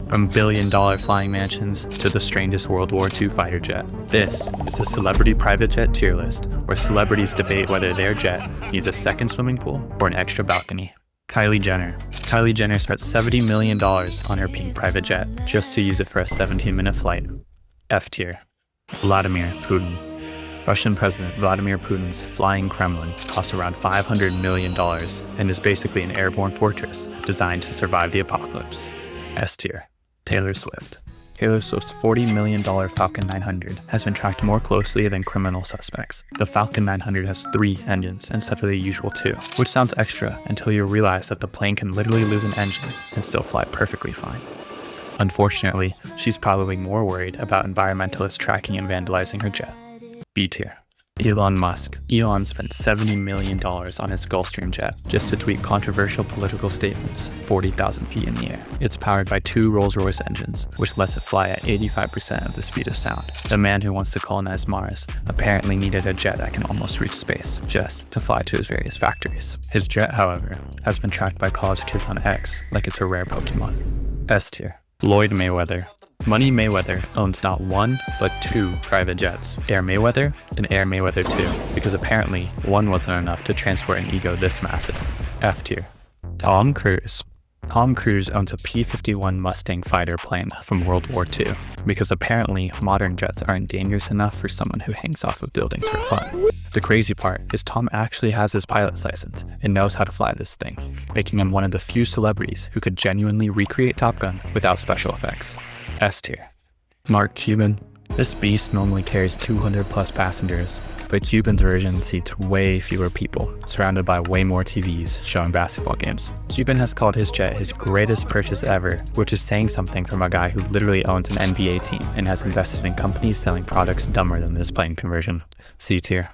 From billion-dollar flying mansions to the strangest World War II fighter jet, this is the celebrity private jet tier list, where celebrities debate whether their jet needs a second swimming pool or an extra balcony. Kylie Jenner. Kylie Jenner spent $70 million on her pink private jet just to use it for a 17-minute flight. F tier. Vladimir Putin. Russian President Vladimir Putin's flying Kremlin costs around $500 million and is basically an airborne fortress designed to survive the apocalypse. S tier. Taylor Swift. Taylor Swift's $40 million Falcon 900 has been tracked more closely than criminal suspects. The Falcon 900 has 3 engines instead of the usual 2, which sounds extra until you realize that the plane can literally lose an engine and still fly perfectly fine. Unfortunately, she's probably more worried about environmentalists tracking and vandalizing her jet. B tier. Elon Musk. Elon spent $70 million on his Gulfstream jet just to tweet controversial political statements 40,000 feet in the air. It's powered by 2 Rolls-Royce engines, which lets it fly at 85% of the speed of sound. The man who wants to colonize Mars apparently needed a jet that can almost reach space just to fly to his various factories. His jet, however, has been tracked by college kids on X like it's a rare Pokemon. S tier. Floyd Mayweather. Money Mayweather owns not 1, but 2 private jets, Air Mayweather and Air Mayweather 2, because apparently one wasn't enough to transport an ego this massive. F tier. Tom Cruise. Tom Cruise owns a P-51 Mustang fighter plane from World War II, because apparently modern jets aren't dangerous enough for someone who hangs off of buildings for fun. The crazy part is Tom actually has his pilot's license and knows how to fly this thing, making him one of the few celebrities who could genuinely recreate Top Gun without special effects. S tier. Mark Cuban. This beast normally carries 200 plus passengers, but Cuban's version seats way fewer people, surrounded by way more TVs showing basketball games. Cuban has called his jet his greatest purchase ever, which is saying something from a guy who literally owns an NBA team and has invested in companies selling products dumber than this plane conversion. C tier.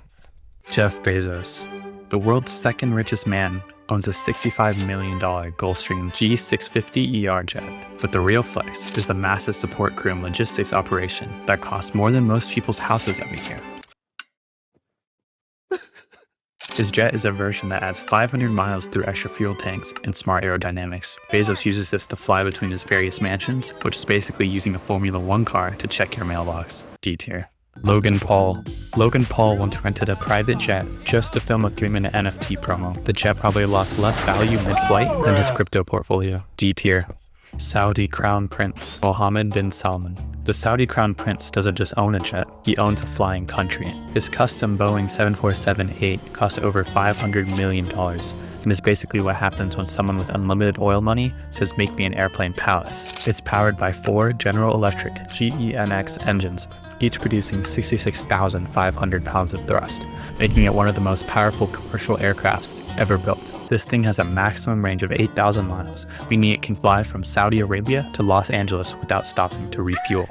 Jeff Bezos. The world's second richest man owns a $65 million Gulfstream G650ER jet, but the real flex is the massive support crew and logistics operation that costs more than most people's houses every year. His jet is a version that adds 500 miles through extra fuel tanks and smart aerodynamics. Bezos uses this to fly between his various mansions, which is basically using a Formula 1 car to check your mailbox. D tier. Logan Paul. Logan Paul once rented a private jet just to film a 3-minute NFT promo. The jet probably lost less value mid-flight than his crypto portfolio. D tier. Saudi Crown Prince Mohammed bin Salman. The Saudi Crown Prince doesn't just own a jet, he owns a flying country. His custom Boeing 747-8 costs over $500 million. And is basically what happens when someone with unlimited oil money says, "Make me an airplane palace." It's powered by 4 General Electric GEnx engines, each producing 66,500 pounds of thrust, making it one of the most powerful commercial aircrafts ever built. This thing has a maximum range of 8,000 miles, meaning it can fly from Saudi Arabia to Los Angeles without stopping to refuel.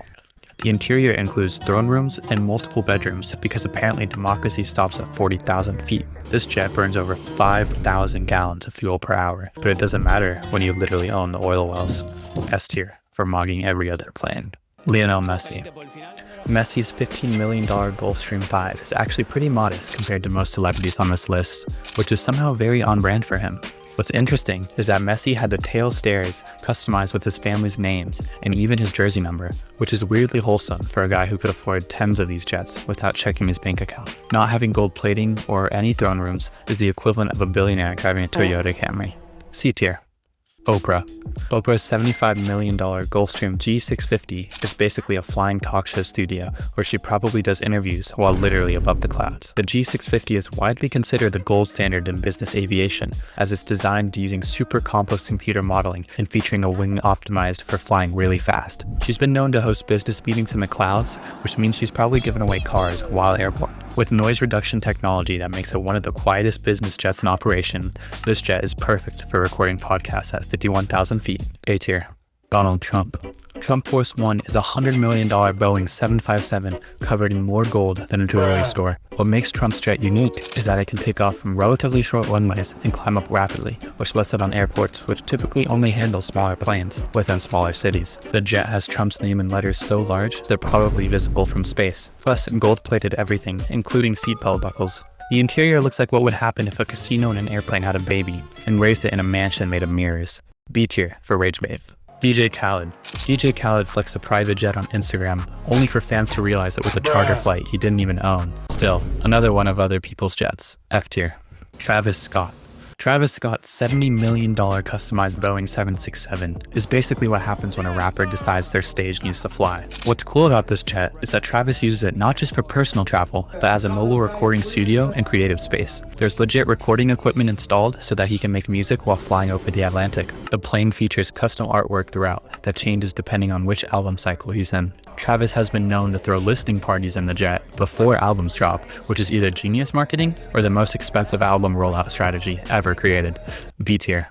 The interior includes throne rooms and multiple bedrooms because apparently democracy stops at 40,000 feet. This jet burns over 5,000 gallons of fuel per hour, but it doesn't matter when you literally own the oil wells. S tier for mogging every other plane. Lionel Messi. Messi's $15 million Gulfstream 5 is actually pretty modest compared to most celebrities on this list, which is somehow very on brand for him. What's interesting is that Messi had the tail stairs customized with his family's names and even his jersey number, which is weirdly wholesome for a guy who could afford tens of these jets without checking his bank account. Not having gold plating or any throne rooms is the equivalent of a billionaire driving a Toyota Camry. C tier. Oprah. Oprah's $75 million Gulfstream G650 is basically a flying talk show studio where she probably does interviews while literally above the clouds. The G650 is widely considered the gold standard in business aviation, as it's designed using super complex computer modeling and featuring a wing optimized for flying really fast. She's been known to host business meetings in the clouds, which means she's probably given away cars while airborne. With noise reduction technology that makes it one of the quietest business jets in operation, this jet is perfect for recording podcasts at 51,000 feet. A tier. Donald Trump. Trump Force One is a $100 million Boeing 757 covered in more gold than a jewelry store. What makes Trump's jet unique is that it can take off from relatively short runways and climb up rapidly, which lets it on airports which typically only handle smaller planes within smaller cities. The jet has Trump's name in letters so large they're probably visible from space. Plus, gold-plated everything, including seatbelt buckles. The interior looks like what would happen if a casino and an airplane had a baby and raised it in a mansion made of mirrors. B tier for Rage Babe. DJ Khaled. DJ Khaled flexed a private jet on Instagram, only for fans to realize it was a charter flight he didn't even own. Still, another one of other people's jets. F tier. Travis Scott. Travis Scott's $70 million customized Boeing 767 is basically what happens when a rapper decides their stage needs to fly. What's cool about this jet is that Travis uses it not just for personal travel, but as a mobile recording studio and creative space. There's legit recording equipment installed so that he can make music while flying over the Atlantic. The plane features custom artwork throughout that changes depending on which album cycle he's in. Travis has been known to throw listening parties in the jet before albums drop, which is either genius marketing or the most expensive album rollout strategy ever created. B tier.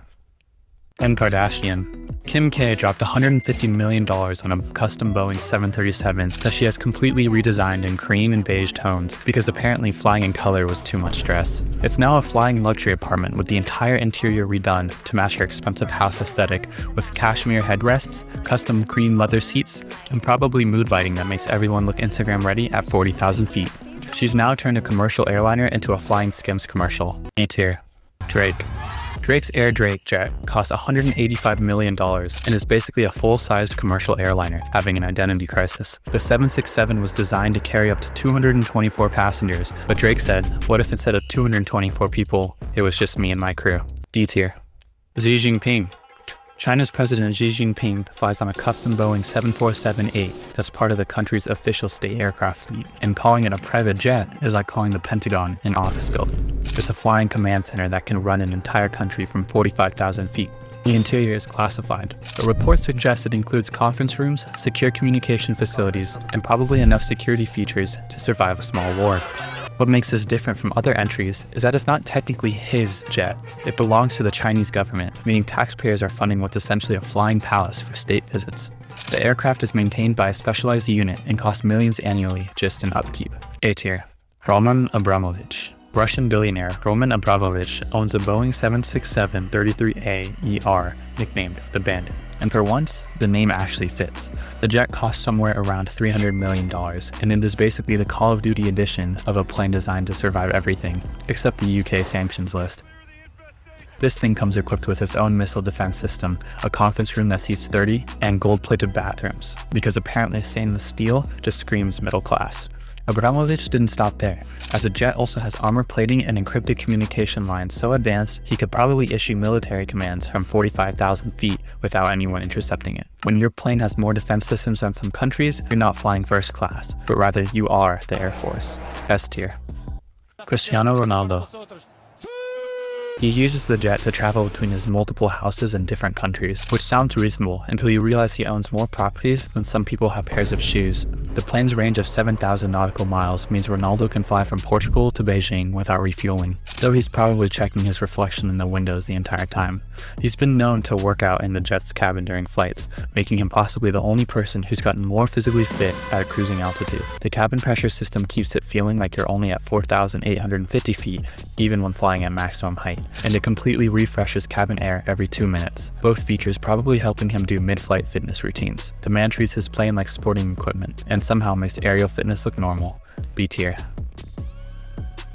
Kim Kardashian. Kim K dropped $150 million on a custom Boeing 737 that she has completely redesigned in cream and beige tones because apparently flying in color was too much stress. It's now a flying luxury apartment with the entire interior redone to match her expensive house aesthetic with cashmere headrests, custom cream leather seats, and probably mood lighting that makes everyone look Instagram ready at 40,000 feet. She's now turned a commercial airliner into a flying Skims commercial. A tier. Drake. Drake's Air Drake jet costs $185 million and is basically a full-sized commercial airliner having an identity crisis. The 767 was designed to carry up to 224 passengers, but Drake said, what if instead of 224 people, it was just me and my crew? D tier. Xi Jinping. China's President Xi Jinping flies on a custom Boeing 747-8 that's part of the country's official state aircraft fleet, and calling it a private jet is like calling the Pentagon an office building. It's a flying command center that can run an entire country from 45,000 feet. The interior is classified, but reports suggest it includes conference rooms, secure communication facilities, and probably enough security features to survive a small war. What makes this different from other entries is that it's not technically his jet. It belongs to the Chinese government, meaning taxpayers are funding what's essentially a flying palace for state visits. The aircraft is maintained by a specialized unit and costs millions annually just in upkeep. A tier. Roman Abramovich. Russian billionaire Roman Abramovich owns a Boeing 767-33A-ER, nicknamed the Bandit. And for once, the name actually fits. The jet costs somewhere around $300 million, and it is basically the Call of Duty edition of a plane designed to survive everything, except the UK sanctions list. This thing comes equipped with its own missile defense system, a conference room that seats 30, and gold-plated bathrooms, because apparently stainless steel just screams middle class. Abramovich didn't stop there, as the jet also has armor plating and encrypted communication lines so advanced he could probably issue military commands from 45,000 feet without anyone intercepting it. When your plane has more defense systems than some countries, you're not flying first class, but rather you are the Air Force. S tier. Cristiano Ronaldo. He uses the jet to travel between his multiple houses in different countries, which sounds reasonable until you realize he owns more properties than some people have pairs of shoes. The plane's range of 7,000 nautical miles means Ronaldo can fly from Portugal to Beijing without refueling, though he's probably checking his reflection in the windows the entire time. He's been known to work out in the jet's cabin during flights, making him possibly the only person who's gotten more physically fit at cruising altitude. The cabin pressure system keeps it feeling like you're only at 4,850 feet, even when flying at maximum height, and it completely refreshes cabin air every 2 minutes, both features probably helping him do mid-flight fitness routines. The man treats his plane like sporting equipment, and somehow makes aerial fitness look normal. B tier.